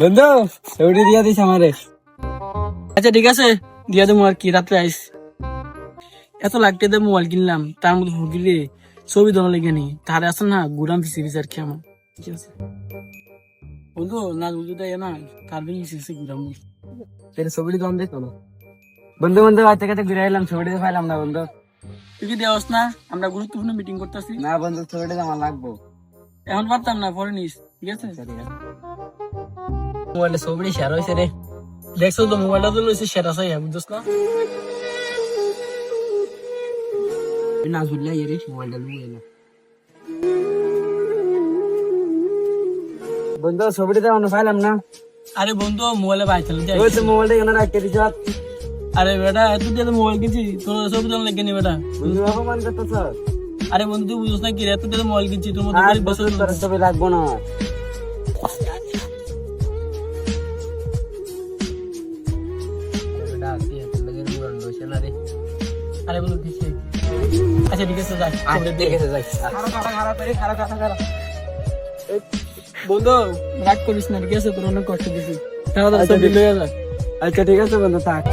বন্ধু ছবিটি দিয়া দিস আমারে। আচ্ছা ঠিক আছে, দিয়া দেবো আর কি, রাত্রে আইস। এত লাগতে দেবো মোবাইল কিনলাম, তার মধ্যে হুগিলে ছবি ধরা লেগে নি, তাহলে আসল না ঘুরাম ফিসে ফিসে আর কি আমার। ঠিক আছে বন্ধু, না বুঝতে না তার দিন ফিসে ঘুরাম। ছবিটি তো আমি দেখো বন্ধু বন্ধু বাচ্চা কাছে ঘুরে এলাম, ছবিটি পাইলাম না বন্ধু। তুই কি দেওয়াস না? আমরা গুরুত্বপূর্ণ মিটিং করতেছি। না বন্ধু, ছবিটি আমার লাগবো। এখন পারতাম না, পরে নিস। ঠিক আছে, মোবাইলে ছবিটি শেয়ার হয়েছে রে। দেখছো তো মোবাইলটা তো লইছে, সেটা চাই বুঝছ না? না ঝুললে এর মোবাইলটা লুয়ে না বন্ধু, ছবিটি তো আমরা পাইলাম না। আরে বন্ধু মোবাইলে পাইছিল। ওই তো মোবাইলটা এখানে রাখতে দিছ। আরে বেটা এত দিয়ে তো মোবাইল কিনছি, তোর ছবি ধরা লেগে নি বেটা। বন্ধু অপমান করতেছ। আরে বন্ধু তুই বুঝছ না কি রে, এত দিয়ে মোবাইল কিনছি, তোর মধ্যে আর গরিব বছর বছর তোর ছবি লাগবো না। আরে বন্ধু দিচ্ছে। আচ্ছা ঠিক আছে যাই। ঠিক আছে যাই। বন্ধু রাগ করিস না, ঠিক আছে? তোর অনেক কষ্ট দিছি, তাড়াতাড়ি ছবি লইয়া যা। আচ্ছা ঠিক আছে বন্ধু, থাক।